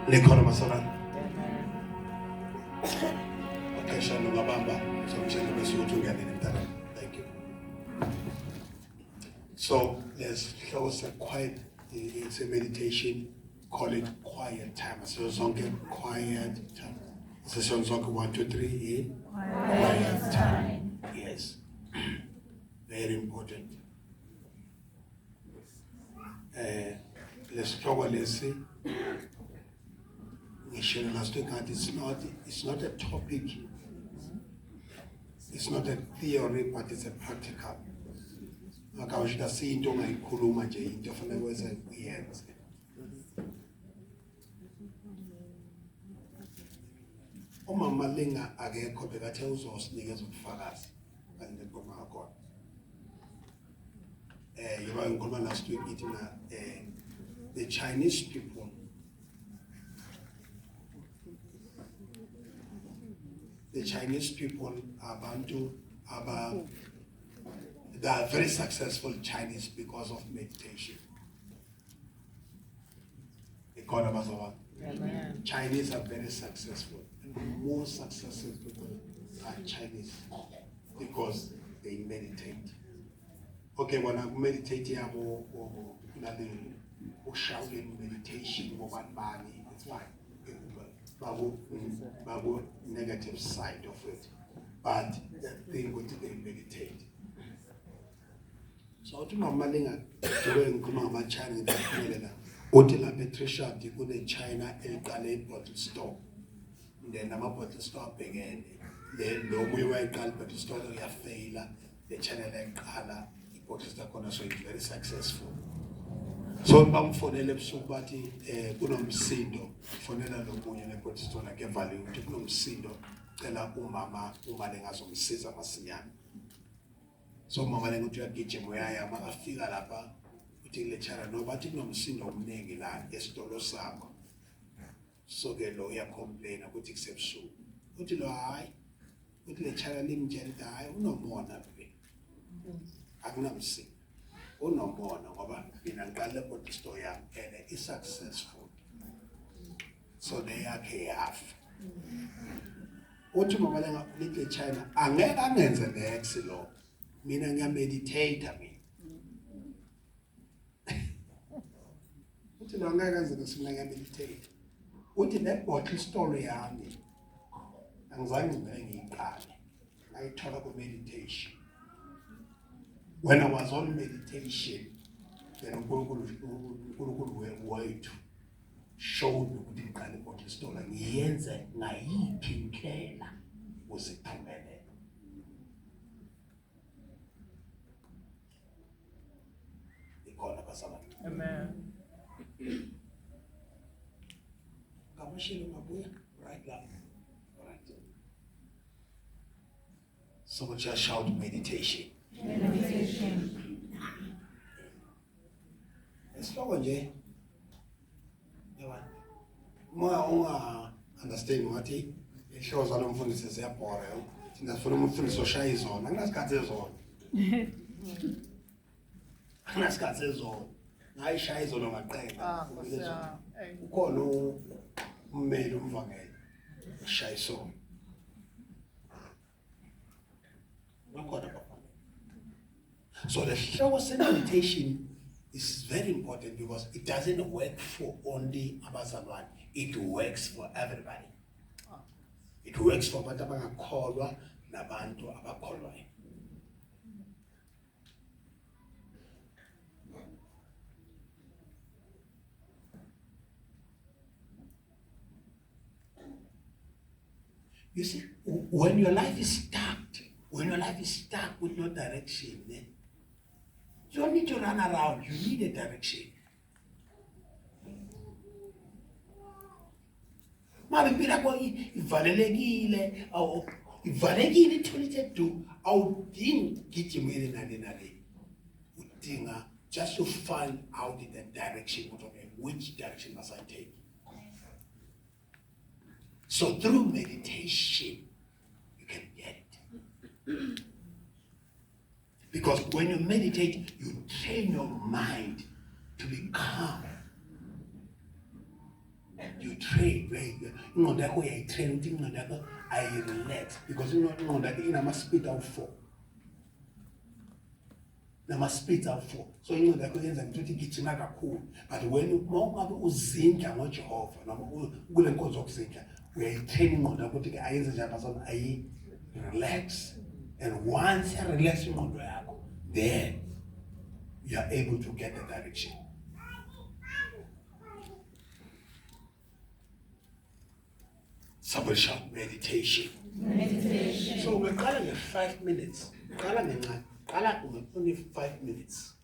Likhona masana. Okay, shano ngabamba. So mshana besuthu ngiyanini mntana. Thank you. So there's close a quiet, it's a meditation, call it quiet time. So zonke quiet time. Session zonke 1, 2, 3 quiet time. Yes. Very important. Let's talk about this. It's not a topic, it's not a theory, but it's a practical. Akawushita into ngayikhuluma nje into fanele wenze uyenze. Umama lenga akekho bekathe uzosinikeza ubufakazi kanti ngoma yakho. Yiba ngikhuluma last week ithi na the Chinese people abantu they are very successful Chinese because of meditation. Amen. Chinese are very successful. And the most successful people are Chinese because they meditate. Okay, when I meditate, I will Shaolin meditation, it's fine. Babu negative side of it. But the thing with they meditate. So to my malinga doing Kumama China that Utila Patricia to go to China and Gale bottle store. Then I'm a bottle store again. Then no we were called bottle store we have failure, the channel and color, the bottle store corner so it's very successful. So I'm for the lepsubati unomsindo fonela lomunye nebottle store like a value to unomsindo tela umama umazomsiza masinyana. So mama lengo tuyagije moyaya makafika lapha uthi lecture no bathi kunomsindo omningi la esitolo sakho. So ke lo uya complain ukuthi kusebusuku. Uthi lo hayi uthi lecture limtshela hayi unomona be. Akunamsindo. Unomona ngoba mina ngiqale bottle store yami and is successful. So they are half. Uthi mama lenga lithi China angeke angenze next lo. Mina ngiyameditate mina. Uthi lo ngeke angenze nesina ngiyameditate. Uthi le bottle story yami angizange ngiyiqale. Ngayithola ku meditation. When I was on meditation, then uNkulunkulu wethu showed me ukuthi ngiqale bottle story ngiyenze ngayiphi indlela uziphumelele. Amen. Right now. Right. Someone just shout meditation. Meditation. Esihloko nje. Yabona. Uma understand ngathi ihloko zalo mfundisi siyabhora yo. Thina sifuna umfundisi oshaya izona. Anginasikhathi ezona. Anginasikhathi ezona. Ngayishaya izona ngaqeda. Ukhona ummeli umvangeli ushaya izona. So the shower meditation is very important because it doesn't work for only abazalwane. It works for everybody. It works for abantu abangakholwa nabantu abakholwayo. You see, when your life is stuck with no direction, you don't need to run around, you need a direction. Mabipila ko ivalelekile aw ivalekile itholite do awudingi gijimele nale udinga just to find out the direction, which direction must I take. So through meditation you can get it. Because when you meditate, you train your mind to be calm You train, ingqondo yakho uyayitrain ukuthi ingqondo yakho ayi-relax because ingqondo yakho inama-speed awu-4. Nama-speeds awu-4. So ingqondo yakho yenza ukuthi igijima kakhulu. But when ungabe uzindla ngoJehova noma kule nkonzo yokuzindla, uyayitrain ingqondo yakho ukuthi ayenze njani phazona ayi-relax. And once you relax ingqondo yakho, then you are able to get the direction. Somebody shout meditation. Meditation. So we're calling it 5 minutes. Only 5 minutes.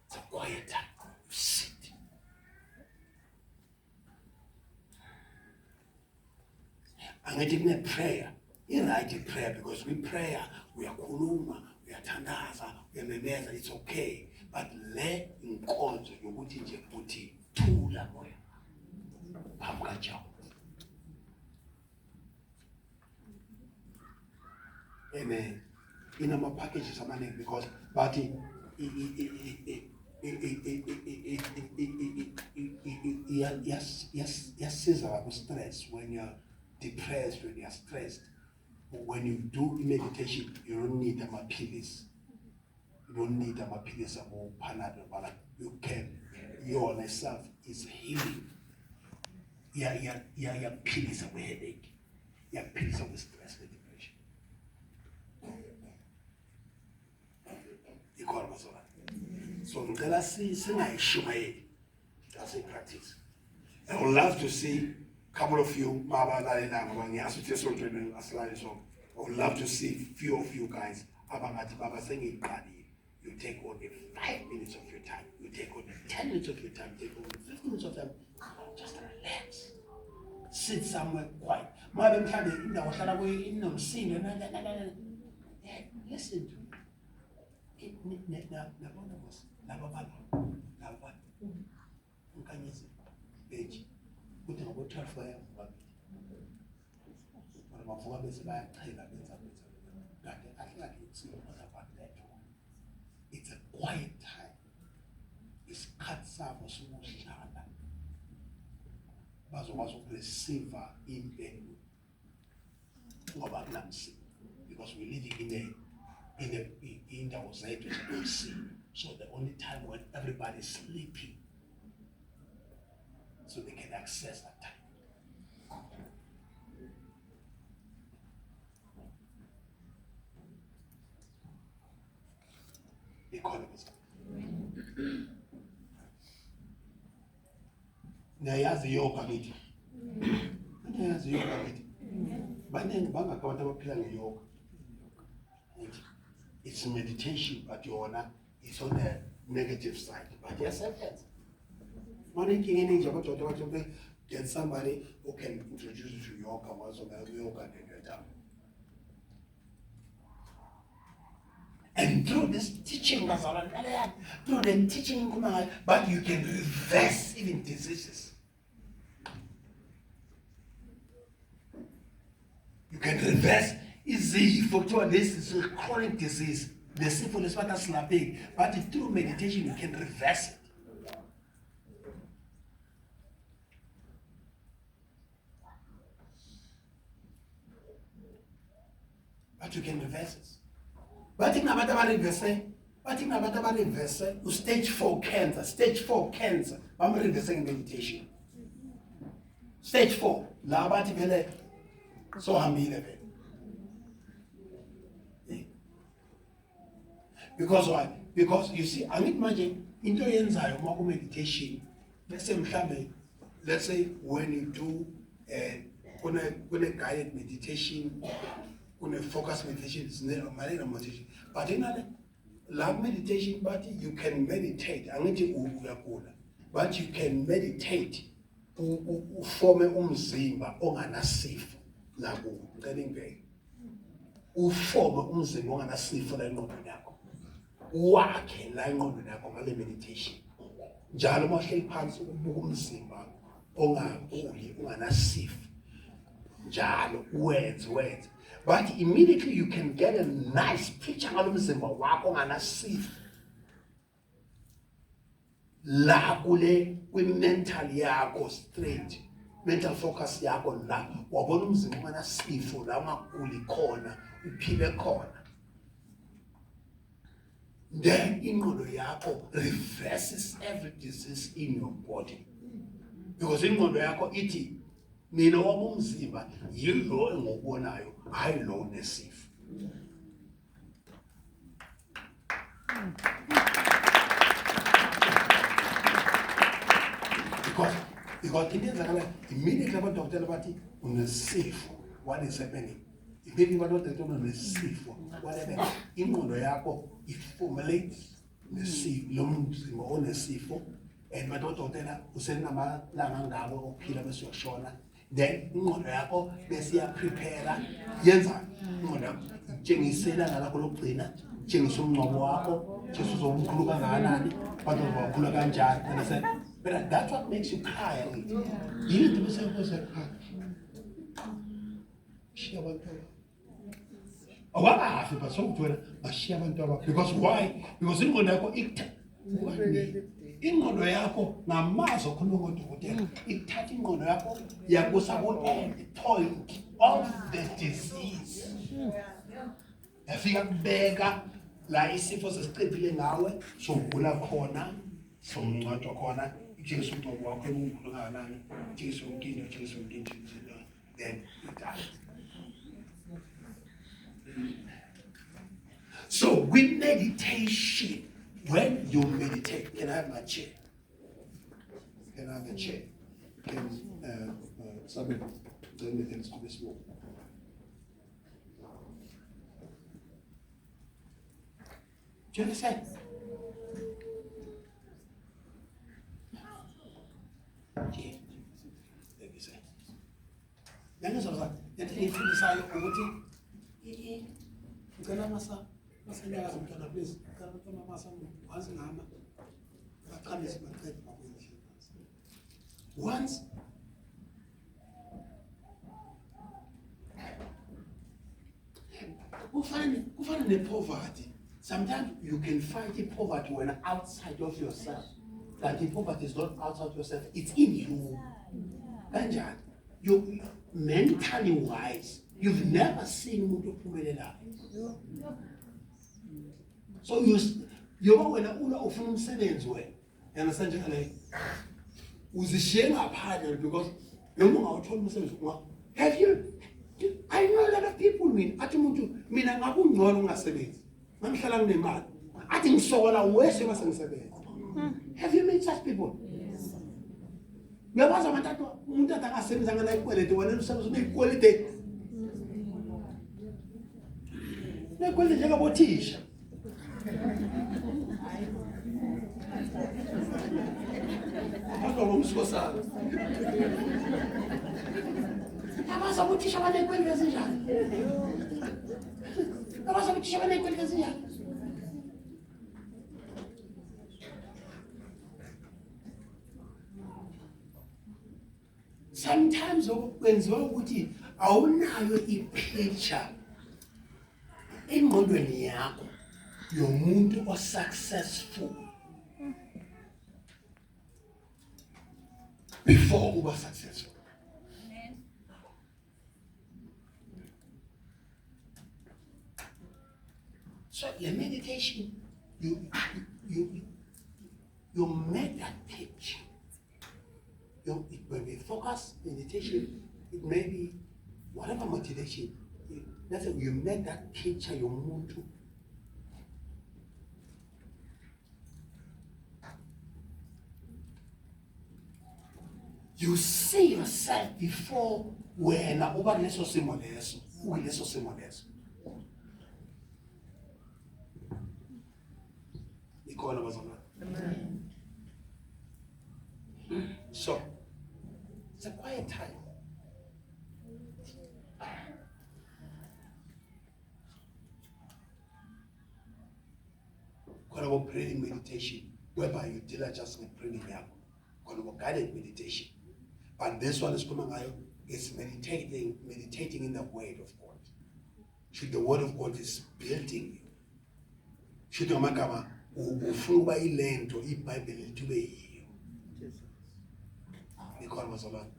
It's a quiet time. You sit. I'm going to give prayer. You write prayer because we pray, we are kuluma, we are tandaza, we are memeza, it's okay. But let inkonzo yokuthi nje futhi thula moya. Phamkajawo. Amen. In our packages amaningi because but yasiza ku-stress when you're depressed, when you're stressed. When you do meditation, you don't need amaphilisi. You don't need amaphilisi abo Panadol, but you can, your yourself is healing. Yaphilisa kwe-headache. Yaphilisa kwe-stress ne-depression. Ikhona mazona. So ngicela singayishumayeli. That's a practice. I would love to see a couple of you, I would love to see a few of you guys. You take only 5 minutes of your time. You take only 10 minutes of your time. Take only 15 minutes of time. Just relax. Sit somewhere quiet. Listen to it. Kuthi ngoku-12 bayavukabili bona bavuka bese bayachela benza kanti kahle it's not about that one. It's a quiet time. Isikhathi sabo sokuhlala bazokwazi ukureceiva impendulo ngoba kunamsindo because we're living in indawo zethu ezinomsindo. So the only time when everybody is sleeping so they can access that time. Economism. Nayazi yoga ngithi. Nayazi yoga ngithi. Baningi bangakho abantu abaphila ngeyoga. It's meditation, but it's on the negative side. But yes, get somebody who can introduce you to yoga, and through this teaching, through the teaching, but you can reverse even diseases. You can reverse for this is a chronic disease. The syphilis, what is slapping, but through meditation you can reverse it. But you can reverse it. But in about reverse, stage 4 cancer, I'm reversing meditation. Stage 4, so I'm in. Because why? Because you see, I imagine into yenzayo uma meditation. Let's say when you do guided meditation, focus meditation, it's not meditation. But in love meditation, but you can meditate. But you can meditate. Uforme umzimba onganasifo lakuwo. Uforme umzimba onganasifo la engqondweni yakho. Wakhe la engqondweni yakho ngale meditation. Njalo uma uhleli phansi ubuka umzimba ongaguli unganasifo. Njalo wenze. But immediately you can get a nice picture ngalo mzimba wakho onganasifo. la kule kwi-mental yakho straight, mental focus yakho la wabona umzimba mana sifo la ungaguli khona uphile khona, then ingqondo yakho reverses every disease in your body, because ingqondo yakho ithi mina wami umzimba yilo engokubonayo, hayi lo unesifo. Because it is like immediately about doctor bathi unesifo, what is happening? Immediately about doctor unesifo, whatever. Ingqondo yakho formulates nesifo, lo mzimba onesifo, and madokotela usenamalanga ngabo okuphila bese uyashona. Then ingqondo yakho bese ya prepare yenza ingqondo njengisela ngalakho lokugcina, njengisa umngcwabo wakho, njengoba uzomkhulu kangakanani, abantu bakhula kanjani, and I said, but that's what makes you cry. You need to be saying, because why? Because ingqondo yakho ingqondo yakho ngamazwi okhuluma ngodokotela ithatha ingqondo yakho yakusa ku-end point of the disease. Yafika kubeka la isifo sesiqedile ngawe, sogula khona, somncwatshwa khona, njengisa umngcwabo wakho omkhulu kangakanani, njengisa umkinto, then you die. So with meditation, when you meditate, can I have my chair? Can I have a chair? Can somebody tell me things to this wall? Do you understand? Yeah. Let me say. Then it's like, then you feel the side of the please. Once find the poverty. Sometimes you can fight the poverty when outside of yourself. That the poverty is not outside yourself, it's in you. Kanjani? You mentally wise, you've never seen umuntu ophumelela. So you when ufuna umsebenzi wena, understand njengale uzishiye ngaphandle because noma ungawuthola umsebenzi have you, I know a lot of people athi umuntu mina ngakungcono ungasebenzi ngamhlala kunemali athi ngisokola weshe base ngisebenza. Have you met such people? Uyabaza abantu umuntu akasebenza ngana ikwelete wena usebenza uneyikwelete nekwelete njengabothisha. Abantu bomsosana abaza bothisha banekwelete ezinjani, abaza bothisha banekwelete ezinjani. Sometimes kwenziwa ukuthi awunayo ipicture engqondweni yakho yomuntu osuccessful before uba successful. So your meditation, you make that picture. When we focus meditation, it may be whatever motivation. That's it, you make that picture your mood. You see yourself before when over leso simo leso. Ikhona bazalwane. So it's a quiet time. Kind of praying meditation, whereby you deal just with praying kind of guided meditation. But this one is coming out is meditating in the word of God. Should the word of God is building you. Should your magama ufuna ukuba ilento iBhayibheli lithi ube yiyo. Ikhona bazalwane.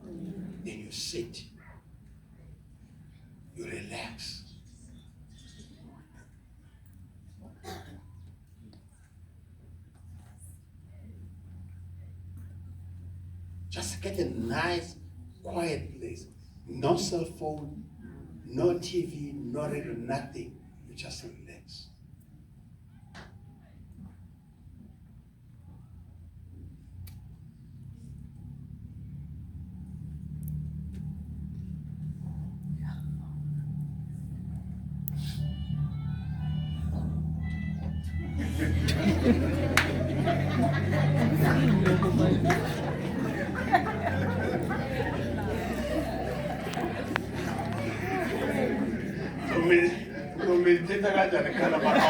Then you sit, you relax. Just get a nice, quiet place. No cell phone, no TV, no radio, nothing. You just relax. Meditata kanjani kana bakho?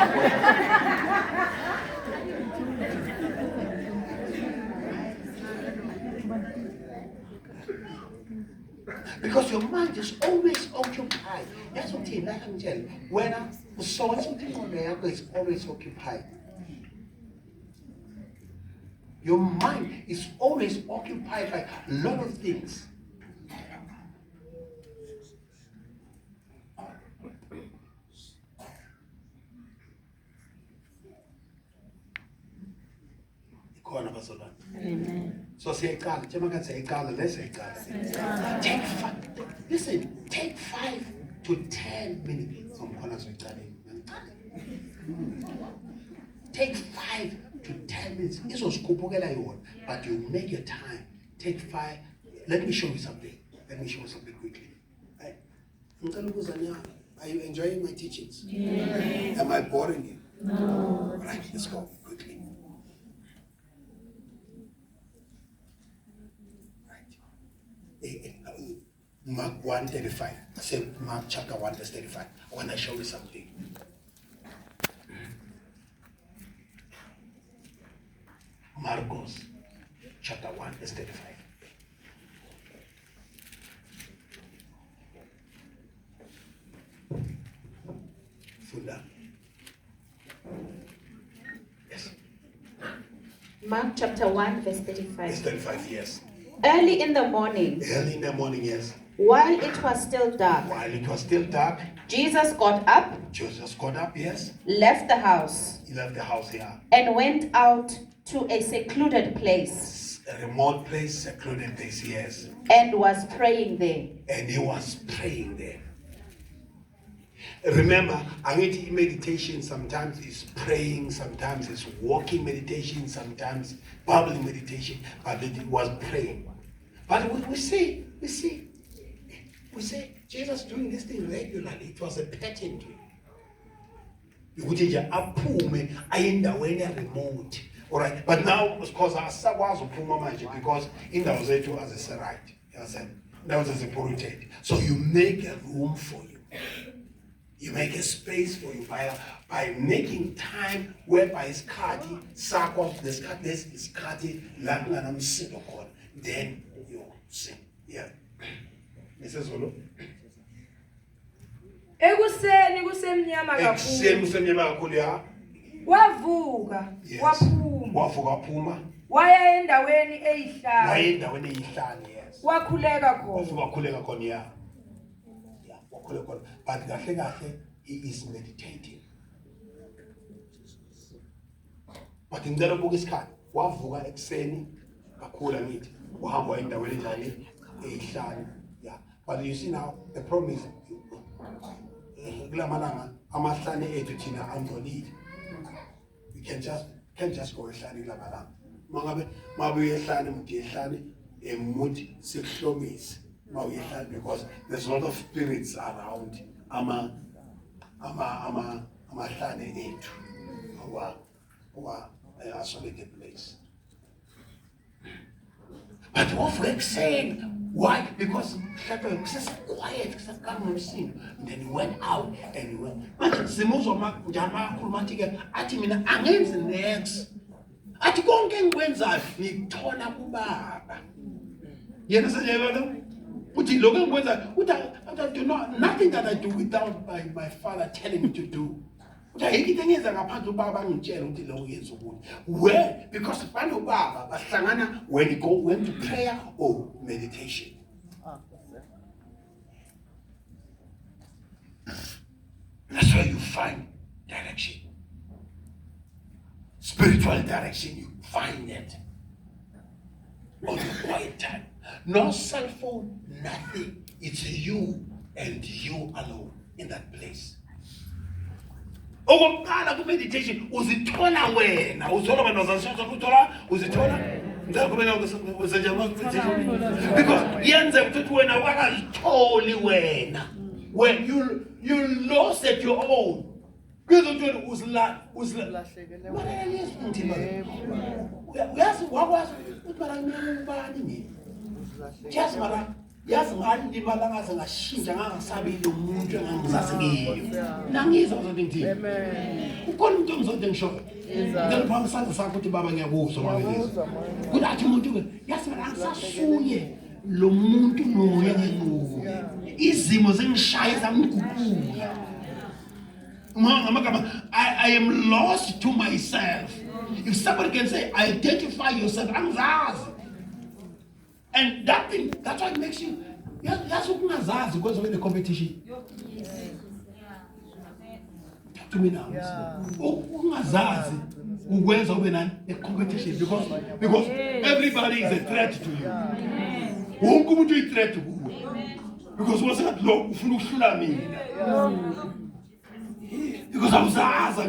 Because your mind is always occupied. That's what I can tell you. When I saw something on the air, it's always occupied. Your mind is always occupied by a lot of things. Amen. So say God, let's say God. Take 5 to 10 minutes. Take 5 to 10 minutes. This was but you make your time. Take 5. Let me show you something. Quickly. Right? Are you enjoying my teachings? Yes. Am I boring you? No. Right, let's go quickly. Mark 1:35. Say Mark chapter 1 verse 35. I want to show you something. Marcos chapter 1 verse 35. Funda. Yes. Mark chapter 1 verse 35. Verse 35, yes. Early in the morning, Yes. while it was still dark, Jesus got up, yes. left the house, He left the house here. and went out to a secluded place, A remote place, secluded place, yes. and was praying there. And he was praying there. Remember, angithi meditation sometimes is praying, sometimes it's walking meditation, sometimes babbling meditation, but it was praying. But we see Jesus doing this thing regularly. It was a pattern to him. Ukuthi nje aphume ayendaweni remote. Alright, but now because asakwazi uphuma manje because indawo zethu azise-right. You understand? Indawo zazipolluted. So you make a room for you. You make a space for you by making time whereby isikhathi sakho isikhathi la kunganamsindo khona. Then you sing. Yeah. Mrs. Zulu. Ekuseni kusemnyama kakhulu ya. Wavuka, waphuma. Waya endaweni eyihlanu. Yes. Wakhuleka khona ya. But kahle he is meditating. But ngicela ukubuka isikhathi wavuka ekuseni kakhulu ngithi uhamba endaweni njani eyihlanu. Yeah. But you see now the problem is kulamalanga amahlane ethu thina andolile. You can't just go ehlane kulamalanga. Mangabe ehlane muthi ehlane emuthi sikuhlomise. Because there's a lot of spirits around amahlane ethu who are isolated place. But what saying? Why? Because it's just quiet, and then he went out and he went. Ati mina angenzi next. Ati konke engikwenzayo ngikuthola kubaba. Yena sejayibona? Uthi lokho engikwenzayo uthi I do not nothing that I do without my father telling me to do. Where? Because when you went to prayer or meditation. That's where you find direction. Spiritual direction, you find it. On your quiet time. No cell phone, nothing. It's you and you alone in that place. Okokuqala ku meditation uzithola wena uzithola abantu bazashoza uzithola because yenze ukuthi wena wakazitholi wena when you lost at your own kuzokuthi uzilahlekele uyazi wakwazi ukuthi mara ngibani mina just mara yazi ngani ndibala ngaze ngashintsha ngangasabile umuntu engangizasekiyo nangizwa zonke ngithini ukhona umuntu ongizothi ngisho ngemphambi isandla sakho ukuthi baba ngiyakuzwa maweleza kuthi umuntu ke yazi mara angisasuye lo muntu noya ngenqubo izimo zengishaya zamguqula I am lost to myself. If somebody can say identify yourself, angizazi. And that thing, that's what makes you. That's what ukungazazi because of the competition. Talk to me now. Ukungazazi ukwenza ube nani a competition because everybody is a threat to you. Wonke umuntu uyi threat kuwe. Because wasengathi lo ufuna ukuhlula mina. Because I'm Zaza,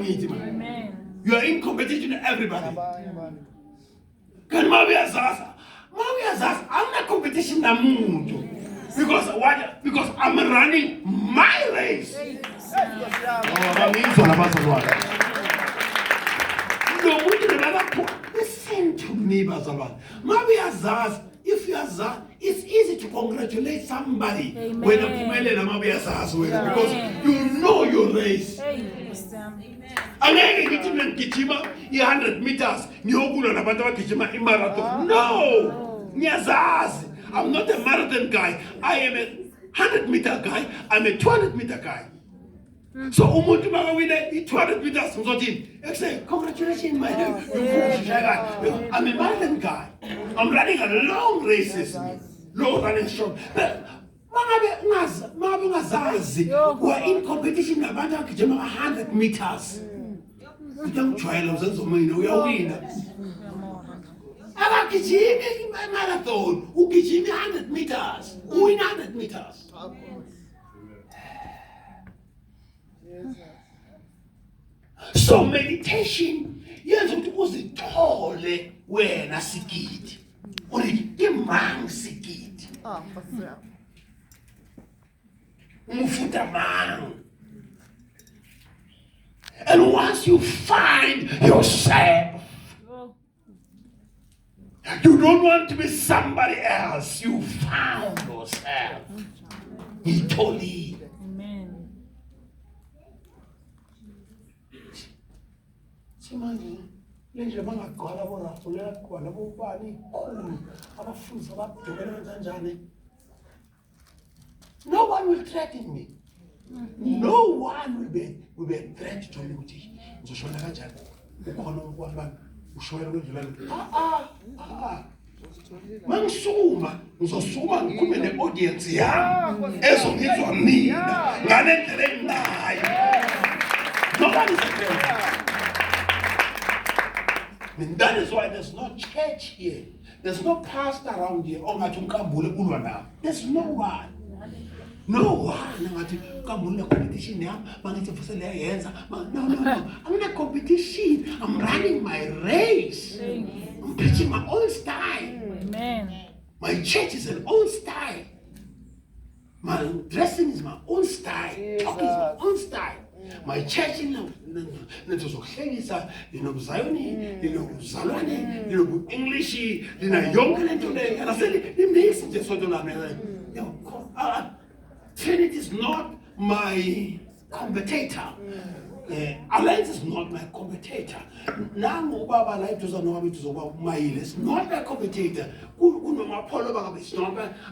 you are in competition with everybody. Can Mawia Zaza? I'm not competition na muntu. Because what? Because I'm running my race. Listen to me, Bazawan. Mawia Zaza, if you are Zaza, it's easy to congratulate somebody when because you know your race. Angeke ngithi mina ngigijima 100 meters ngiyokulwa nabantu abagijima imarathon. No! Ngiyazazi. I'm not a marathon guy. I am a 100-meter guy. I'm a 200-meter guy. So umuntu makawina i-200 meters ngizothini? Say, congratulations, my name. I'm a marathon guy. I'm running a long races. Long running short. But mangabe ungazazi we're in competition nabantu abagijima 100 meters. Utangijwayela uzenza mina uyawina. Abagijimi i-marathon ugijima 100 meters. Uwina 100 meters. So meditation yenza ukuthi uzithole wena sikidi. Uri imang sikidi. Umufuta mang. And once you find yourself, you don't want to be somebody else. You found yourself. He told you. Amen. Simani, lenje bangagqala bona fulela khona bobani ikhulu abafundi abadubela kanjani. No one will threaten me. No one will be a threat to me ukuthi ngizoshona kanjani. Ukhona ukwabani ushona kwendlela. Mangisuma ngizosuma ngikhume ne-audience yami ezongizwa mina ngale ndlela enginayo. Nobody is a threat. And that is why there's no church here. There's no pastor around here. There's no one. No one. Competition. No. I'm in a competition. I'm running my race. I'm preaching my own style. Amen. My church is an own style. My dressing is my own style. Talking is my own style. My church in Netozohlengisa, Zayoni, Zalwane, English, Yonkan today, and I said, it makes just sort of Trinity is not my competitor. Alliance is not my competitor. Now, Baba like to it's not my competitor.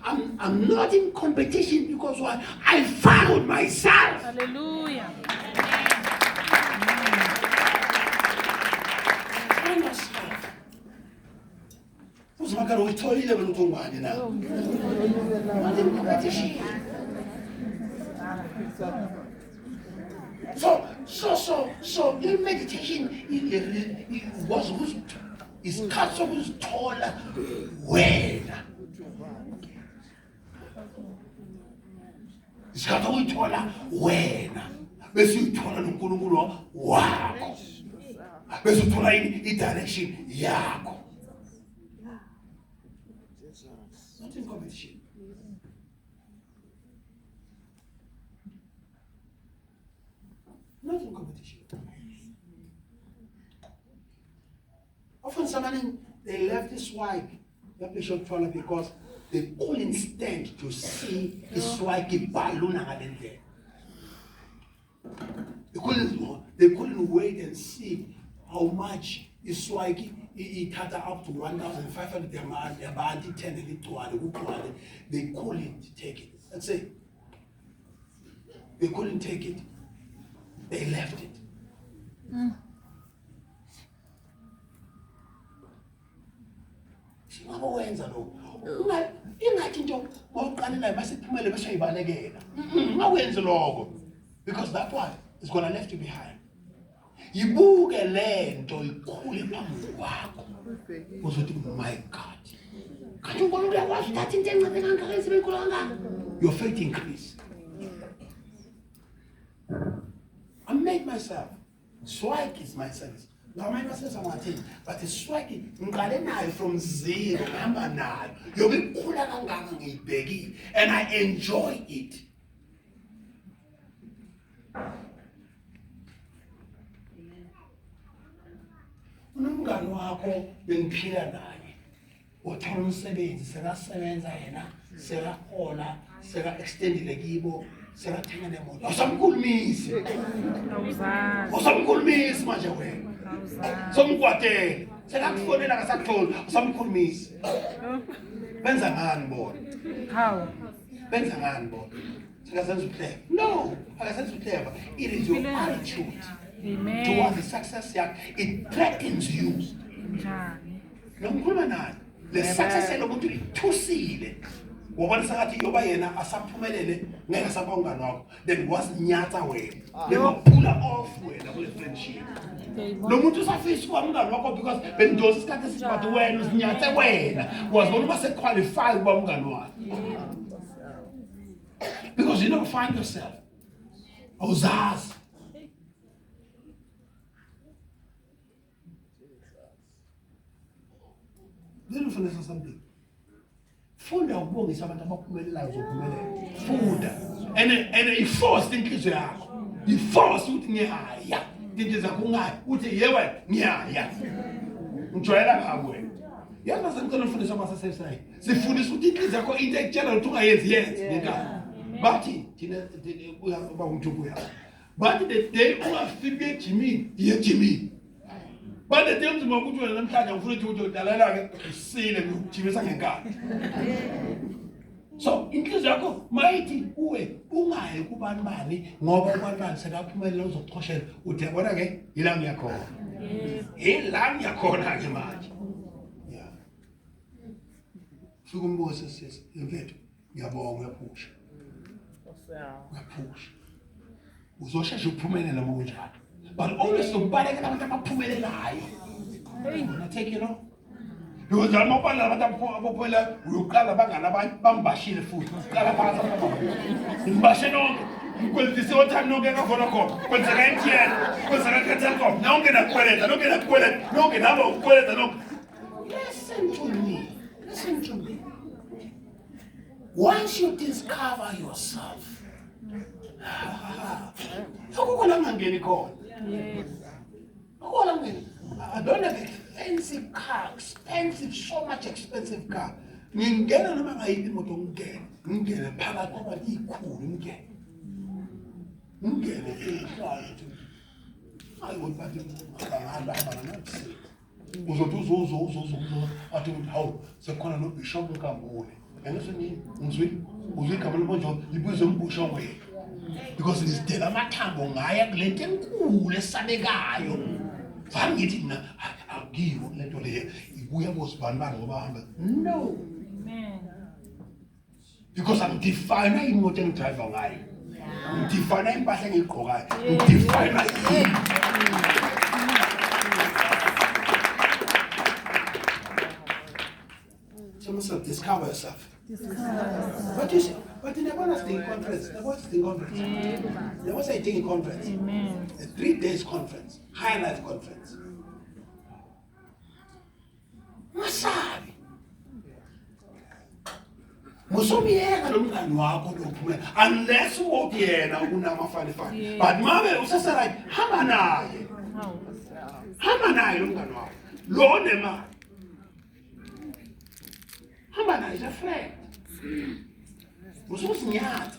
I'm not in competition because why? I found myself. Hallelujah. Makalo uyitholile wena ukuthi ungubani na? So in meditation was isikhathi sokuzithola wena. Isikhathi sokuyithola wena. Bese uyithola noNkulunkulu wakho. Bese uthola i-direction yakho. Not in competition. Not in competition. Often someone they left this wife, the Bishop Twala, because they couldn't stand to see his wife balloon. They couldn't wait and see how much his wife he cut up to 1,500 about 10 and they couldn't take it. That's it. They couldn't take it. They left it. Singawenza lo. Ingathi into mawuqalela basiphumele bese uyibalekela. Awenze lokho because that one is going to left you behind. Yibuke lento ikhule phambi kwakho. Uzothi my God. Kanti uNkulunkulu uyakwazi uthatha into encane kangaka enziwe inkulu kangaka. Your faith increase. I made myself. Swag is my service. Now my myself something, but the swag ngqale nayo from zero ngihamba nayo. Yobe ikhula kangaka ngiyibhekile and I enjoy it. Unomngane wakho bengiphila naye. Uthola umsebenzi sekasebenza yena, sekahola, seka extendile kibo. Sekathenga nemoto. Awusamkhulumisi. Awusamkhulumisi manje wena. Somkwatela. Sekakufonela akasakutholi. Awusamkhulumisi. Benza ngani bona? How? Benza ngani bona? Sekazenza uhleba. No, akazenza uhleba. It is your attitude towards the success yakho. It threatens you. Njani? Nomkhuluma naye. Le success elomuntu ithusile. Wabona sengathi yoba yena asaphumelele ngeke asabongana wakho then wasinyatha wena lephula off wena kule friendship lo muntu usafisa kwamngani wakho because bendosa isikhathi esibathi wena usinyathe wena wazibona uba sequalify kuba umngani wakho because you never find yourself awuzazi then ufuna something. Funda ukubongisa abantu abaphumelelayo uzophumelela. Funda. And iforce inhliziyo yakho. Iforce ukuthi ngiyaya. Into zakho ungayi uthi yewe ngiyaya. Ngijwayela ngabo wena. Yazi sengicela ufundisa amasesayini. Sifundisa ukuthi inhliziyo yakho into ekutshela ukuthi ungayenzi ngenkani. Bathi thina uba umuntu kuya. Bathi the day ungafika ejimini, ye ejimini. But the things we go to them time ufuna ukuthi udalala ke sile ngijimisa ngenkani. So inhliziyo yakho mayithi uwe ungayi kubani bani ngoba ubani bani sekaphumelela uzoqhoshela uthi yabona ke ila ngiyakhona. Ila ngiyakhona ke manje. Yeah. Fika umbuzo sisi mfethu ngiyabonga uyaphusha. Uyaphusha. Uzosheshe uphumelela mawunjalo. But always ubaleka nabantu abaphumelelayo. Ngona take it on. Because I'm not abantu abaphumelela uyoqala bangana abantu bambashile futhi. Uqala phakathi kwabo. Imbashe nonke. Ukwelisa othanda nonke kakhona khona. Kwenzeka MTN, kwenzeka Telkom. Nonke nakweleta, nonke nabo ukweleta nonke. Listen to me. Listen to me. Once you discover yourself, akukho ngangeni khona. I don't have expensive car, so much expensive car. Ngingena noma ngayiphi imoto ngingena phakathi kwabantu ikhulu ngingena ehlala hayi ngobathi abahamba nathi uzothi uzo athi hawu sekhona no Bishop Nkambule ngisho uzwi igama lomonjo libuze umbusho wena because ngisidela amathambo ngaya kulento enkulu esabekayo. Ngithi mina kiwo lento le ibuya bosibani bani ngoba hamba no Amen. because angidefine imoto engidrive ngayo ngidefine impahla engiyigqokayo ngidefine yini. So must discover yourself. What you say? But you never was the conference. There was the conference. There was a thing conference. Amen. A 3 days conference. High life conference. Masabi. Musomiyeka nomngani wakho lophumela unless uyena unamafani. But mama usasa right hamba naye. Hawu. Hamba naye nomngani wakho. Lo nemali. Hamba naye is a friend. Ususinyatha.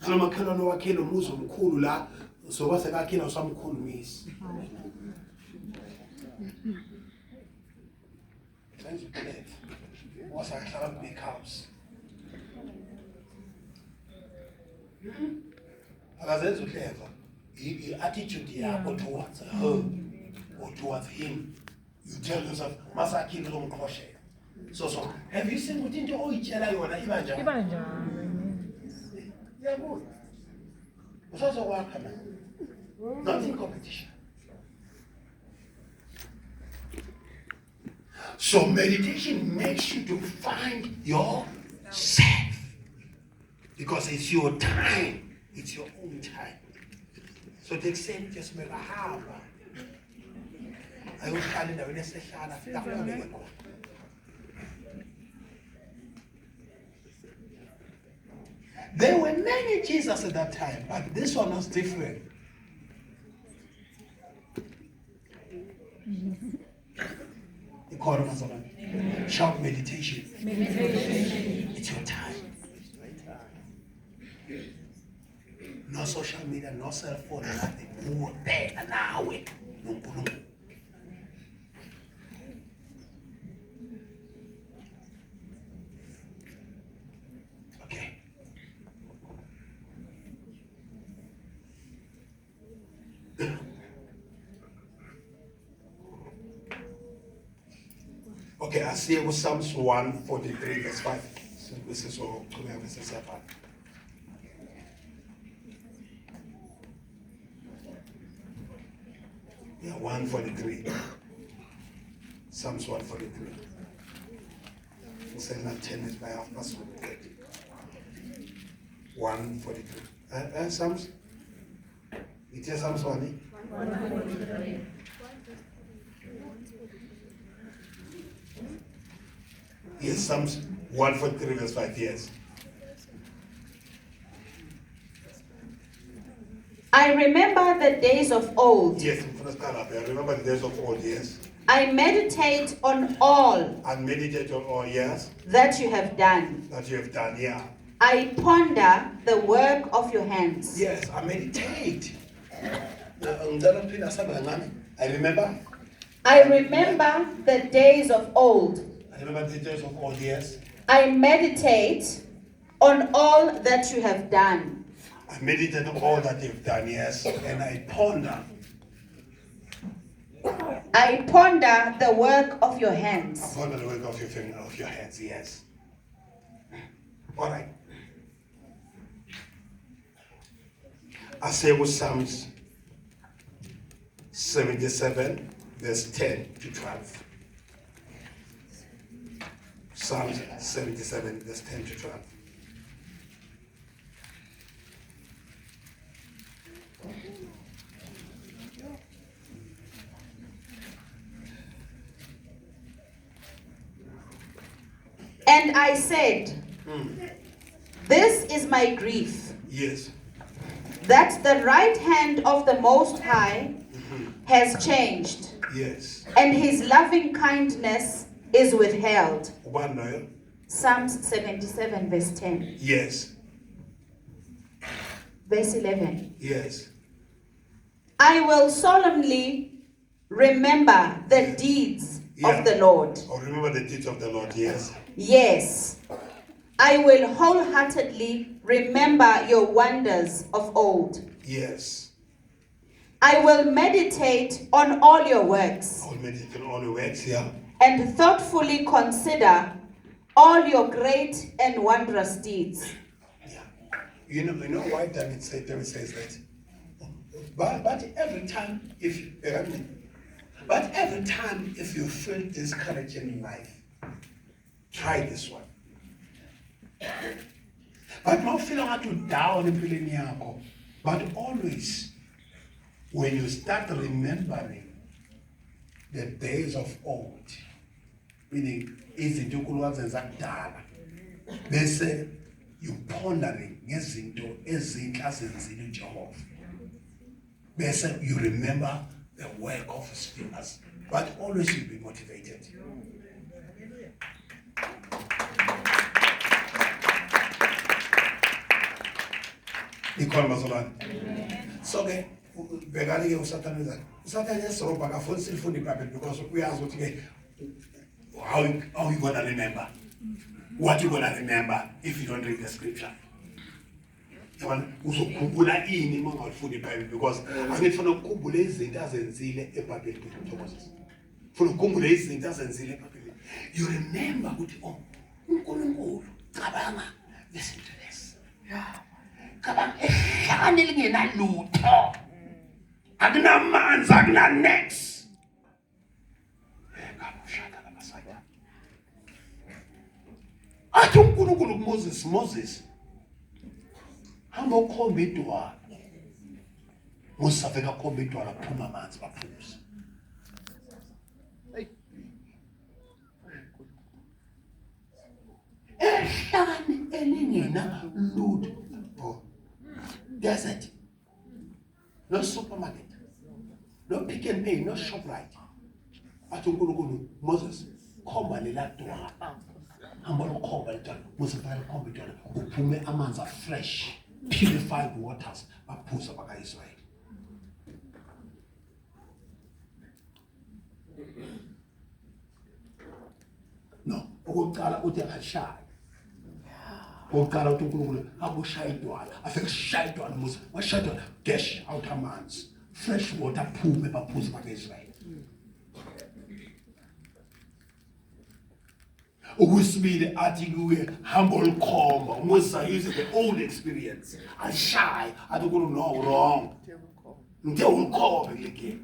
Makhelwane wakhe nomuzi omkhulu la soba sekakhina usamkhulumisi. Senze uclever. Wasahlala ku big house. Akazenza uclever. I-attitude yakho towards her or towards him. You tell yourself, masakhile uzomqhoshela. So, have you seen ukuthi into oyitshela yona iba njani? Iba njalo. Yabona. Usazokwakha na. Not in competition. So meditation makes you to find yourself. Because it's your time. It's your own time. So the extent just make a harbor. I was calling the Vanessa Shana. There were many Jesus at that time, but this one was different. The call of Azan. Shout meditation. Meditation. It's your time. No social media, no cell phone, nothing. More better now. Okay. Okay, I see it was Psalms 143, verse 5. So this is all clear, this is separate. Yeah, 143. Psalms 143. We say not 10 is by half past 1:30. 143. Psalms? It is Psalms 1. 143. Yes, Psalms 143 verse 5, yes. I remember the days of old. Yes, I remember the days of old, yes. I meditate on all. I meditate on all, yes. That you have done. That you have done, yeah. I ponder the work of your hands. Yes, I meditate. I remember. I remember the days of old. I remember the days of old, yes. I meditate on all that you have done. I meditate on all that you've done, yes. And I ponder. I ponder the work of your hands. I ponder the work of your hands, yes. All right. I say with Psalms 77, verse 10 to 12. Psalms 77, verse 10 to 12. And I said, this is my grief. Yes. That the right hand of the Most High has changed. Yes. And his loving kindness is withheld. One. Psalms 77, verse 10. Yes. Verse 11. Yes. I will solemnly remember the deeds of the Lord. Oh, remember the deeds of the Lord, yes. Yes, I will wholeheartedly remember your wonders of old. Yes. I will meditate on all your works I'll meditate on all your works, yeah. and thoughtfully consider all your great and wondrous deeds. Yeah. You know why David says that? But every time if you feel discouraged in life, try this one. But not feeling like you're down in feeling yakho. But always, when you start remembering the days of old, meaning izinto uNkulunkulu azenza kudala, bese you pondering ngezinto ezinhle azenzile uJehova. Bese you remember the work of his fingers, but always you'll be motivated. So ke bekani ke uSathane yesirobha akafuni silifunda iBhayibheli because uyazi ukuthi ke how you gonna remember what you gonna remember if you don't read the scripture. Yabona uzokhumbula ini uma ungafunda iBhayibheli because angifuna ukukhumbula izinto azenzile eBhayibhelini uThokoza. Funa ukukhumbula izinto azenzile eBhayibhelini. You remember ukuthi oh uNkulunkulu cabanga listen to this. Yeah. Cabanga ehlane lingenalutho. Akunamanzi akunanex. Athi uNkulunkulu kuMoses hamba ukhomba idwala. Moses afika khomba idwala kuphuma amanzi baphuza. Ehlane elingena lutho. Desert. No supermarket. No Pick and Pay, no ShopRite. Athi uNkulunkulu Moses khomba lela dwala. Hamba ukhomba idwala. Moses afika khomba idwala kuphume amanzi fresh. Purified waters baphuza baka-Israyeli. No, okokuqala uthi akashaya. Okokuqala uthi uNkulunkulu akushaya idwala. Afike shaya idwala Moses. Washaya idwala, dash out amanzi. Fresh water phume baphuza baka-Israyeli. Ukusibili athi kuye hamba olukhomba. Moses using the old experience. Ashaya athi uNkulunkulu no wrong. Ngithe ulikhombe kule game.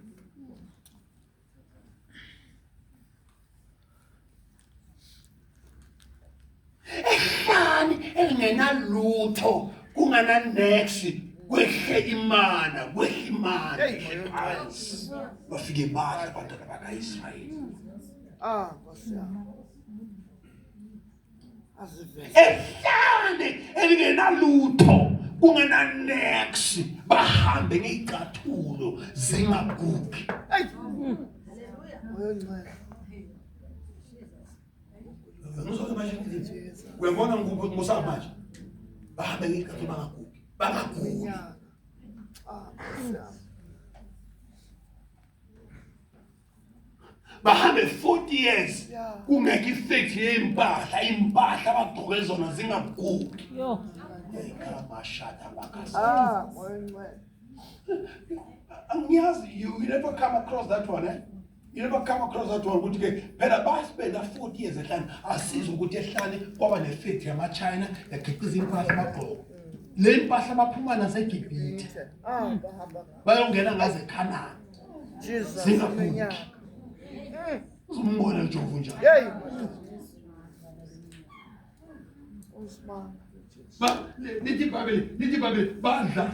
Ehlane elingenalutho kungana next kwehle imana phansi. Bafike badla abantwana baka-Israyeli. Ehlane elingenalutho kungana next bahambe ngezicathulo zingagugi. Uyabona ngusaba manje bahambe ngezicathulo bangagugi. Bahambe 40 years kungeke effect yempahla impahla abagqoke zona zingagugi. Yo you never come across that one, eh? You never come across that one ukuthi ke phela baspenda 40 years ehlane asiza ukuthi ehlane kwaba nefactory yama-China yakhiqiza impahla abagqoka. Le impahla baphuma naseGibhithe bayongena ngaze eKhanani. Jesus zingagugi. Umbona uJehova njani? Hey. Lithi iBhayibheli badla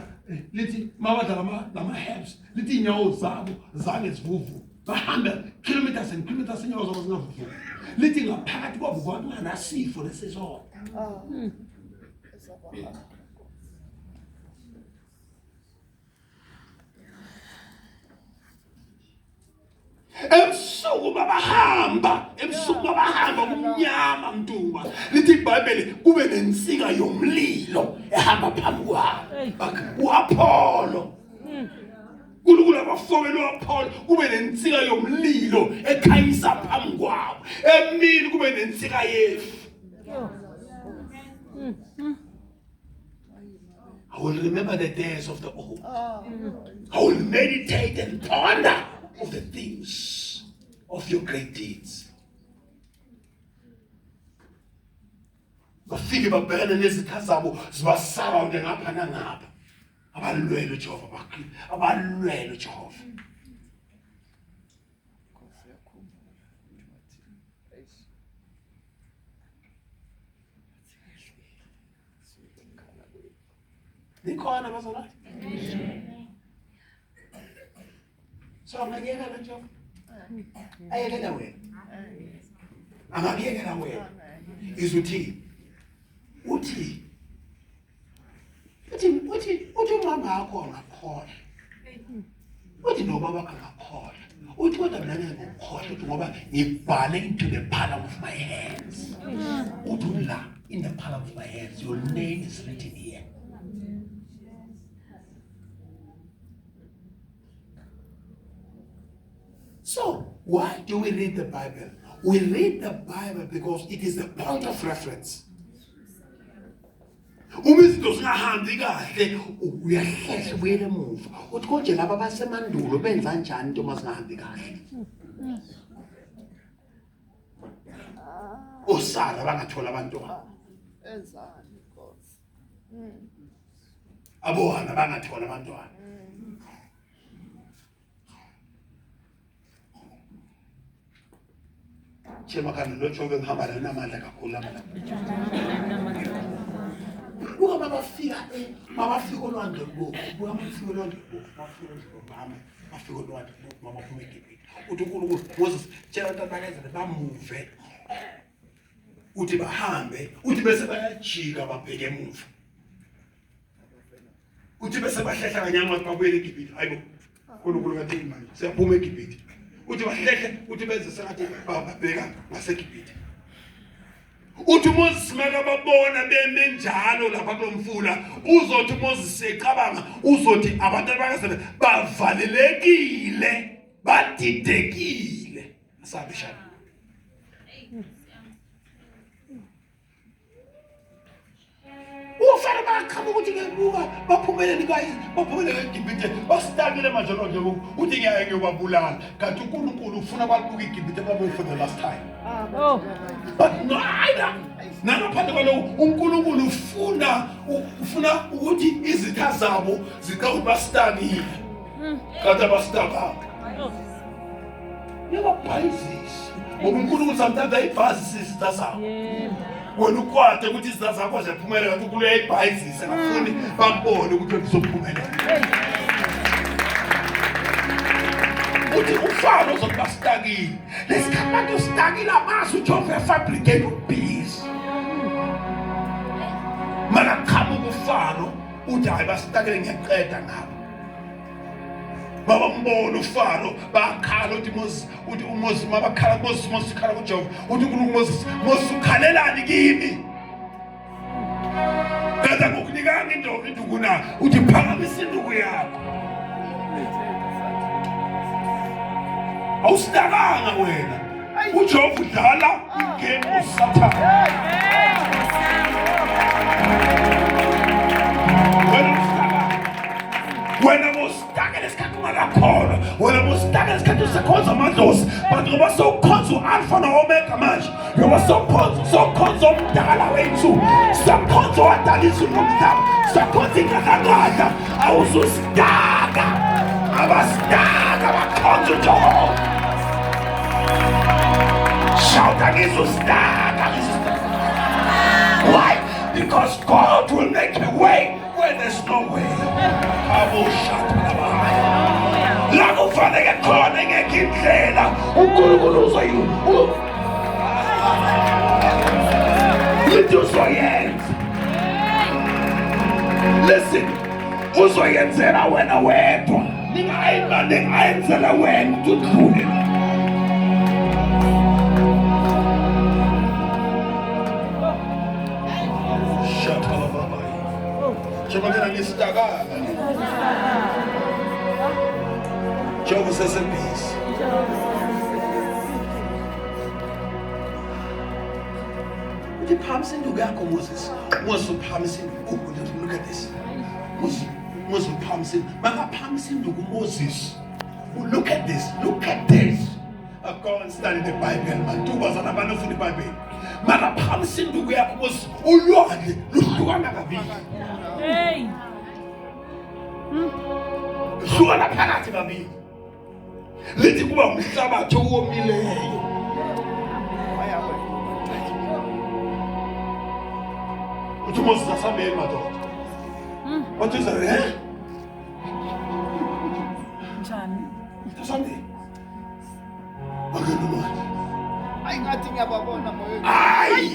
lithi mabadla lama-herbs lithi inyawo zabo zange zivuvu bahamba kilometers and kilometers inyawo zabo zingavuvu. Lithi ngaphakathi kwabo kwakunganasifo lesizona. Ebusuku babahamba kumnyama mntumba. Lithi iBhayibheli kube nensika yomlilo ehamba phambi kwabo. U-Apollo uNkulunkulu abafowenu waPaul kube nensika yomlilo ekhanyisa phambi kwabo. Emini kube nensika yefu. I will remember the days of the old. I will meditate and ponder of the things of your great deeds. Bafike babhekane nezitha zabo zibasaba ngapha nangapha. Abalwele uJehova bakhe. Abalwele uJehova. Nikhona bazalwane. So angiyeka la Jehova. Ayekela wena. Angakuyekela wena. Izuthi uthi umama wakho angakhola. Uthi nobaba angakhola. Uthi kodwa mina ngiyakhola uthi ngoba ngibhale into the palm of my hands. Uthi la in the palm of my hands your name is written here. So, why do we read the Bible? We read the Bible because it is the point of reference. Uma izinto zingahambi kahle uyahlehla ubuyele emuva. Uthi konje laba basemandulo benza kanjani into mazingahambi kahle? Osala bangathola abantwana. Enzani Nkosi? Abohana bangathola abantwana. Chema kana lo choke ngihamba la namandla kakhulu lapha. Buka mabafika olwandle kubo. Buka mafika olwandle kubo. Mafika olwandle kubo. Mama phuma eGibhithe. Uthi uNkulunkulu Moses tshela abantu abanezane bamuve. Uthi bahambe, uthi bese bayajika babheke emuva. Uthi bese bahlehla kanyama babuyele eGibhithe. Hayibo. uNkulunkulu kathi manje siyaphuma eGibhithe. Uthi bahlehle uthi benze sengathi babheka ngaseGibhithe. Uthi Moses maka babona beme njalo lapha kulomfula uzothi Moses ecabanga uzothi abantu abakasebe bavalelekile badidekile asabishana. Ufana bakhamu ukuthi ngebuka baphumelele eGibhithe bastakile manje lonke uthi ngeke ngiyobabulala kanti uNkulunkulu ufuna babuke eGibhithe babe for the last time. But no either. Nanophatha kwalo uNkulunkulu ufuna ukuthi izitha zabo ziqhubeke bastakile. Kanti abastaka. Yababhayizisa. Ngoba uNkulunkulu sometimes ayibhazisa izitha zabo. Wena ukwade ukuthi izitha zakho ziyaphumelela kanti uNkulunkulu uyayibhayizisa ngafuni babone ukuthi uzophumelela. Uthi ufana uzobastakile. Lesikhathi ustakile amazi uJehova uyafabricate upeace. Mana khama ukufaro uthi hayi bastakile ngiyaqeda ngabo. Baba mbona uFaro bakhala uthi uMoses mabakhala Moses khala kuJehova uthi uNkulunkulu Moses ukhalelani kimi kada ngokunikanga induku na uthi phakamisa induku yakho awustakanga wena uJehova udlala igame uSathane. Wena mostake lesikhathi ungakakholwa wena mostake lesikhathi usekhonza amadlozi but ngoba sowukhonza u-alpha no-omega manje ngoba sowukhonza omdala wethu sokhonza owadala izulu nomhlaba sokhonza ingakakadla awuzustaka abastaka bakhonza uJehova. Shout angizustaka. Why? Because God will make a way where there's no way. La kufanele khona ngeke indlela uNkulunkulu uzoyenza. Listen, uzoyenzela wena wedwa. Ningayenzela wena tudlule. Coba kita nistakana. Njengoba usesebhizi. Uthi phamisa induku yakho Moses. Moses uphamisa induku. Look at this. Moses uphamisa induku. Makaphamisa induku Moses. Look at this. Look at this. I go and study the Bible. Mantombazana banofunda iBhayibheli. Makaphamisa induku yakho Moses. Ulwandle luhlukana kabili. Hey. Luhlukana phakathi kabili. Lithi kuba umhlabathi owomileyo. Uthi Moses asamele madoda. Wathi uza Njani? Asamele. Akanumani. Ay, ngathi ngiyababona moyeni. Hayi.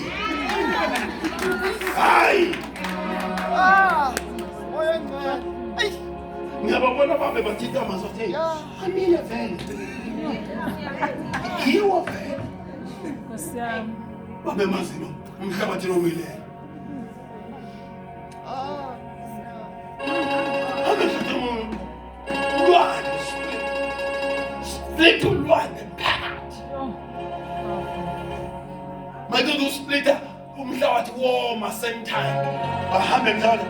Moyeni man. Ay, Ngiyababona babe bathitha amazothe. ya. Amile vele. Yiwo vele. Nkosi yami. Babe mazima. Umhlabathi omileyo. Split ulwandle phakathi. Manje usplita umhlabathi woma same time. Bahambe njalo.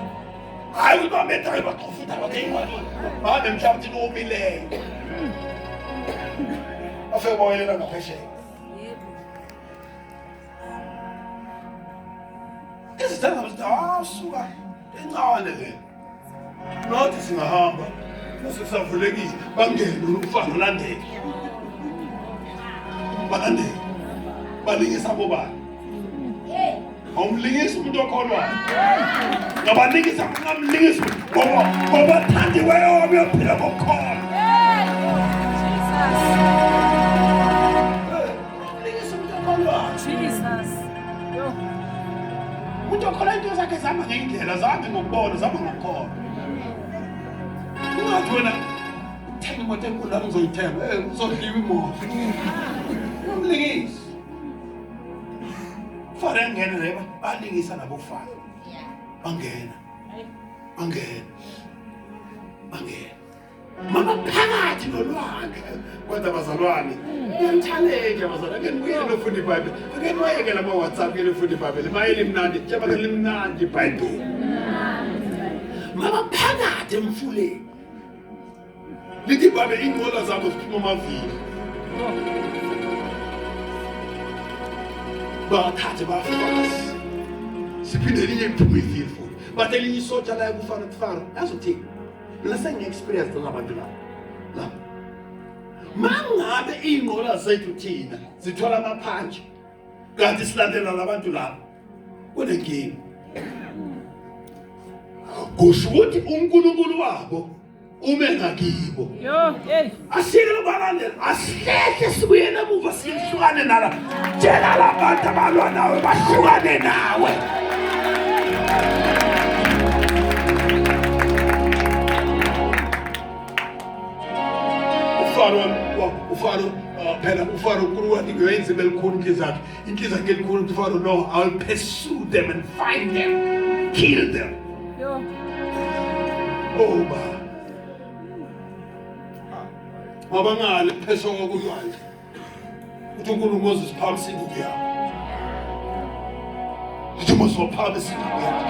Hayi ubambe driver baqofuta bathengwa. Bahambe emhlabathi omileyo. Afike bawelela ngaphesheya. Izithanda zithi suka encane le. Nathi singahamba. Sisavulekile bangene umfana landele. Balandele. Balingisa bobani. Awumlingisi umuntu okholwayo. Ngabalingisa ngamlingisi ngoba thandiweyo wami uyophila ngokukholwa. Lingisa umuntu okholwayo. Jesus. Yo. Umuntu okholwa into zakhe zihamba ngendlela zahambe ngokubona zihamba ngokukholwa. Ungathi wena uthenga imoto enkulu lami ngizoyithenga uzodliwa imoto. Umlingisi. Fare ngene leba balingisa nabofana. Bangena. Mama phakathi nolwandle. Kodwa bazalwane, ngiyamthaleka bazalwane. Ngibuye nofunda iBhayibheli. Ake moyeke lama WhatsApp ke nofunda iBhayibheli. Mayeli mnandi, njeba ke limnandi iBhayibheli. Mama phakathi emfuleni. Lithi babe inqola zabo ziphuma amavili. Bathathe bafasi. Siphinde linye liphuma ivili futhi. Bathe linye isotsha la ekufana kufana. Yazothini? Lase ngi-experience labantu laba. La. Mangabe inqola zethu thina zithola amaphanje. Kanti silandela labantu laba. Kunenkinga. Kusho ukuthi uNkulunkulu wabo ume ngakibo. Yo, hey. Asiyele balandela, asihleke sibuye emuva sihlukane nala. Tshela labantu abalwa nawe bahlukane nawe. Ufaro kuruwa ngiyenze belikhulu inhliziyo yakhe. Inhliziyo yakhe elikhulu uFaro no, I'll pursue them and find them. Kill them. Yo. Oh ba. Mabangale phesho kokulwandle. Uthi uNkulunkulu Moses phamisa induku yakho. Uthi Moses phamisa induku yakho.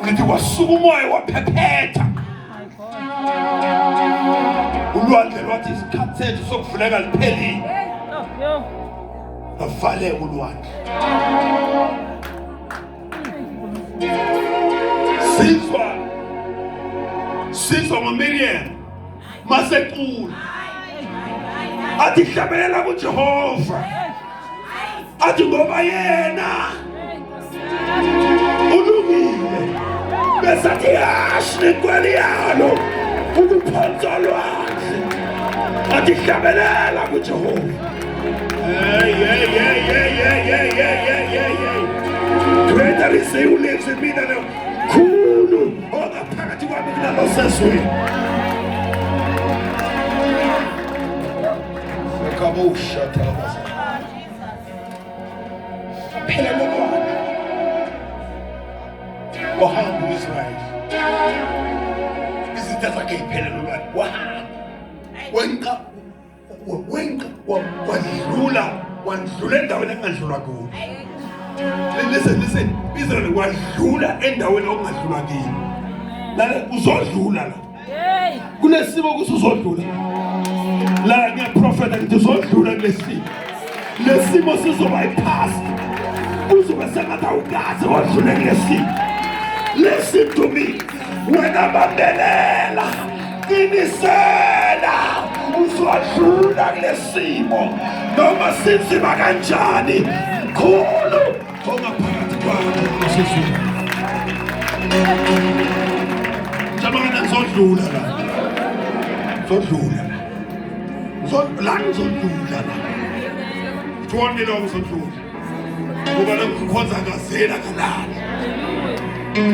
Lithi wasuka umoya waphephetha. Ulwandle lwathi isikhathi sethu sokuvuleka liphelile. Yo. Bavaleka ulwandle. Sizwa ngoMiriam masequla. Athi hlabelela kuJehova. Athi ngoba yena ulungile. Besathi ashne kweliyalo ukuphansa lwandle. Athi hlabelela kuJehova. Greater is he who lives in me than khulu ongaphakathi kwami kunalosezweni. Ekabusha thabaza. Phela lolwandle. Ohamba uIsrael. izitha zakhe iphele nolwane wahamba wadlula endaweni engadlulwa kuyo. Listen, Israel wadlula endaweni okungadlulwa kiyo. La uzodlula la. Hey. Kulesimo kusuzodlula. La ngiyaprofeta ngithi uzodlula kulesimo. Lesimo sizoba ipass. Uzobe sengathi awukaze wadlula kulesimo. Listen to me. Wena bambelela. Inisela. Uzodlula kulesimo. Noma sinzima kanjani. Khulu ongaphakathi kwakho usizwe. Jamani ngizodlula la. Ngizodlula la ngizodlula. Thoni lo ngizodlula. Ngoba ngikhoza ngazela kalala.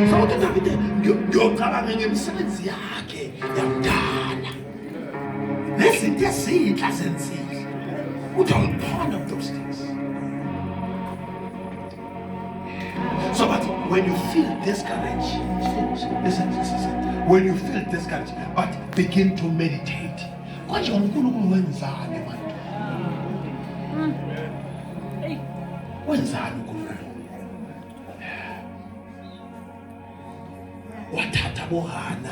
Sawuthi David ngiyocabanga ngemisebenzi yakhe yakudala. Listen to see it as it is. We don't part of those things. So but when you feel discouraged, listen. When you feel discouraged, but begin to meditate. What you wenzani manje? Wenzani uNkulunkulu? Wathatha bohana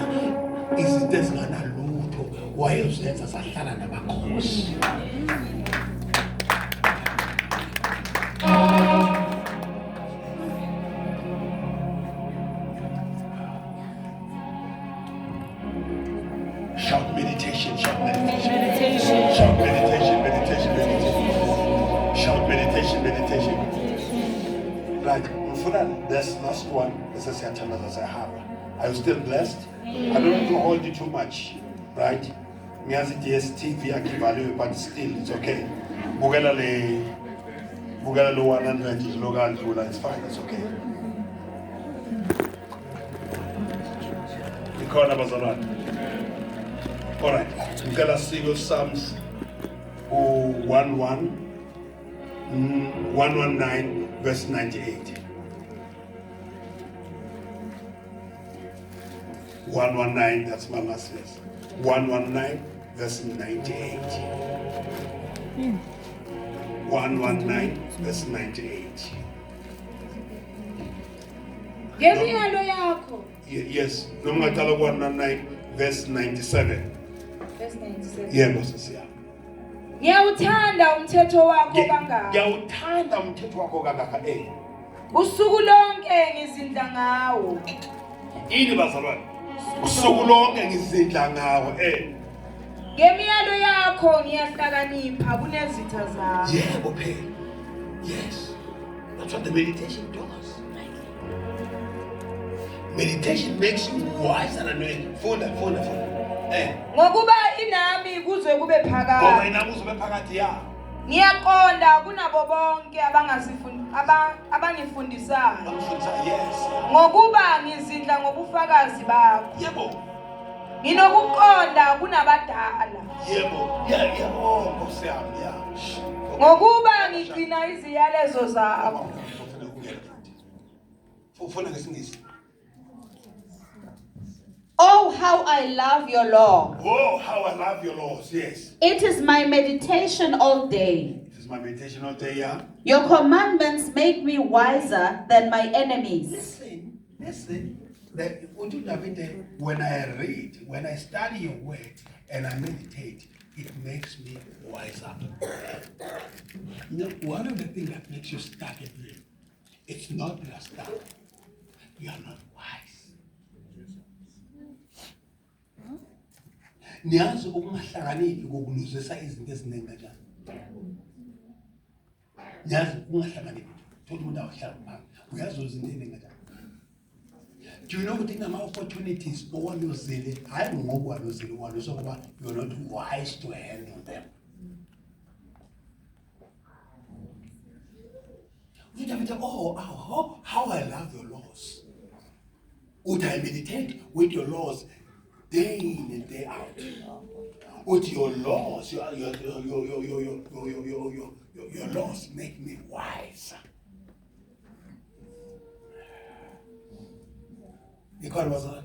izinto ezinganalutho wayezenza sahlala namakhosi. Shout meditation. Shout meditation. Right, for this last one, as I said, are you still blessed? I don't want to hold you too much, right? Miyazi DSTV akivaliwe, but still it's okay. Bugala lo 100 is local, it's fine, it's okay. Ikhona bazalwane. All right, we're gonna sing Psalms 119, verse 98. 119, that's my last verse. 119, verse 98. 119, verse 98. Ngemiyalo yakho. Yes, no matter 119, verse 97. Verse 97. Yebo sisi yami. Ngiyawuthanda umthetho wakho kangaka. Ngiyawuthanda umthetho wakho kangaka Usuku lonke ngizindla ngawo. Ini bazalwane? Usuku lonke ngizindla ngawo Ngemiyalo yakho ngiyahlakanipha kunezitha zakho. Yebo phela. Yes. That's what the meditation does. Meditation makes you wiser than you. Funda. Ngokuba inami kuze kube Ngoba phakade. inami uzobe phakathi ya. Ngiyaqonda kunabo bonke abangifundisayo. Yes. Ngokuba ngizindla ngobufakazi bakho. Yebo. Nginokuqonda kunabadala. Yebo. Yeah. Oh, Nkosi yami, yeah. Ngokuba ngigcina iziyalezo zakho. Funa ngesingisi. Oh, how I love your law. Oh, how I love your laws. Yes. It is my meditation all day. This is my meditation all day, yeah. Your commandments make me wiser than my enemies. Listen. When I read, when I study your word and I meditate, it makes me wiser. You know, one of the things that makes you stuck at it, it's not you are stuck. You are not wise. Niyazi ukungahlakaniphi kokuluzisa izinto eziningi kanjani. Niyazi ukungahlakaniphi. Thola umuntu awuhlala phansi. Uyazi izinto eziningi kanjani. Do you know ukuthi kunama-opportunities owaluzile hayi ngokwaluzile waluzwa ngoba you're not wise to handle them. Oh, how I love your laws. Would I meditate with your laws day in and day out? With your laws, your laws make me wise. You got it, was that?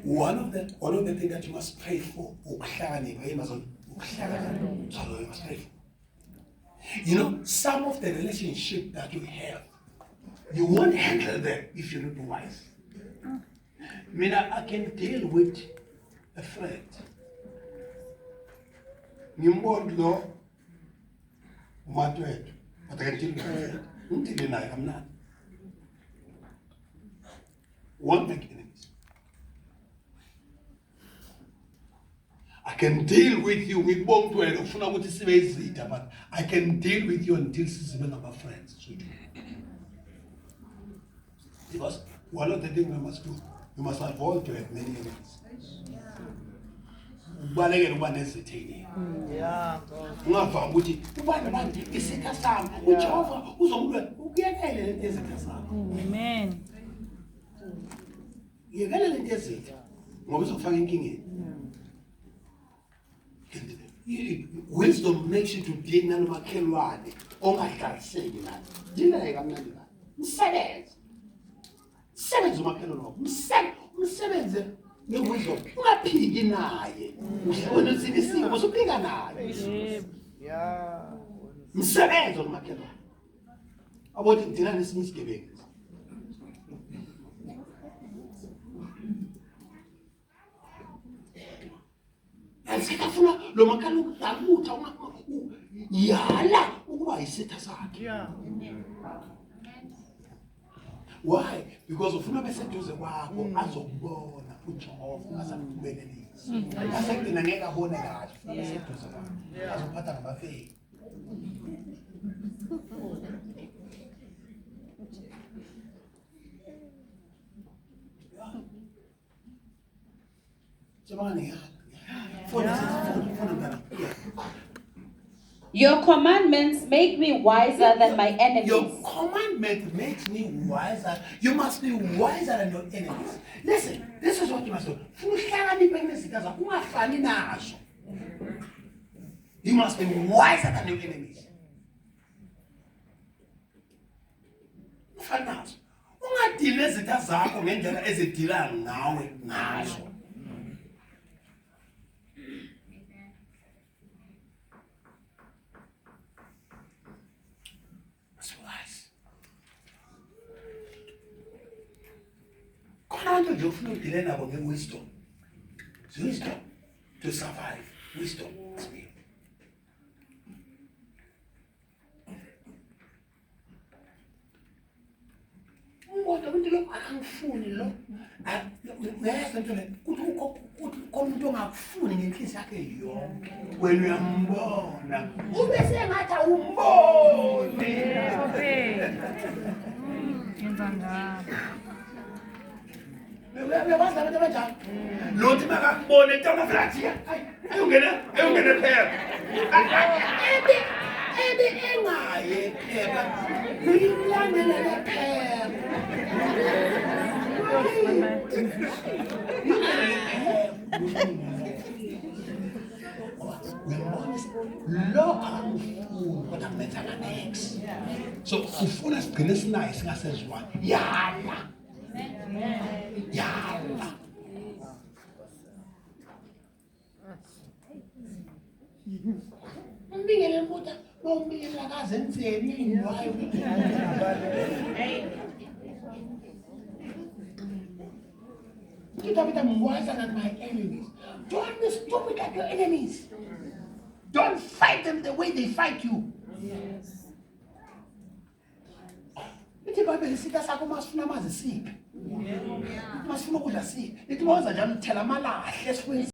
One of the things that you must pray for, you must pray for. You know, some of the relationship that you have, you won't handle them if you're not wise. I can deal with a friend. But I can deal with a friend. I'm not. Won't make enemies. I can deal with you with one word, but I can deal with you until season of my friends. Because one of the things we must do, we must avoid to have many enemies. Ungavanga ukuthi ubani bani isitha sami uJehova uzomlwela ukuyekela lento ezitha sami. Amen. Yekela lento ezitha ngoba uzofaka enkingeni. Wisdom makes you to deal nalomakhelwane ongahlaliseki naye. Dile kamnandi la. Msebenze umakhelwane wakho. Msebenze ngewisdom. Ungaphiki naye. Uhlona usinisimo usuphika naye. Yeah. Msebenze umakhelwane. Abothi ngidina nesinye isigebengu. Asikafuna lo makhalwane ukudabutha yala ukuba isitha sakhe. Yeah. Why? Because ufuna beseduze kwakho azokubona uJehova ungasakubelelisi. Asekugcina ngeke abone kahle ufuna beseduze kwakho. Azophatha ngamafeki. Your commandments make me wiser than my Your enemies. commandment makes me wiser. You must be wiser than your enemies. Listen, this is what you must do. You must be wiser than your enemies. Ungadili ezitha zakho ngendlela ezidila ngawe ngazo. Khona nje ufuna udile nabo ngewisdom. Wisdom to survive. Wisdom is me. Ngoba umuntu lo akangifuni lo. Uyeza into le kuthi umuntu ongakufuni ngenhliziyo yakhe yonke. Wena uyambona. Ube sengathi awumboni. Yenza ngalo. Uyabazi abantu abanjani? Lothi makakubone ntona flatia. Ayungena phela. Ebe engaye phela. Uyilandele phela. Lo akangifuni kodwa kumenzanga next. So ufuna sigcine sinayo singasezwana. Yala. Yala. Umbingele muta, umbingele akaze enzeni ingwayo. I'm wiser than my enemies. Don't be stupid like your enemies. Don't fight them the way they fight you. Yes. Ithi Bible isitha sakho masifuna amazi siphi. Masifuna ukudla siphi. Ithi mawuza njalo uthela amalahle esifweni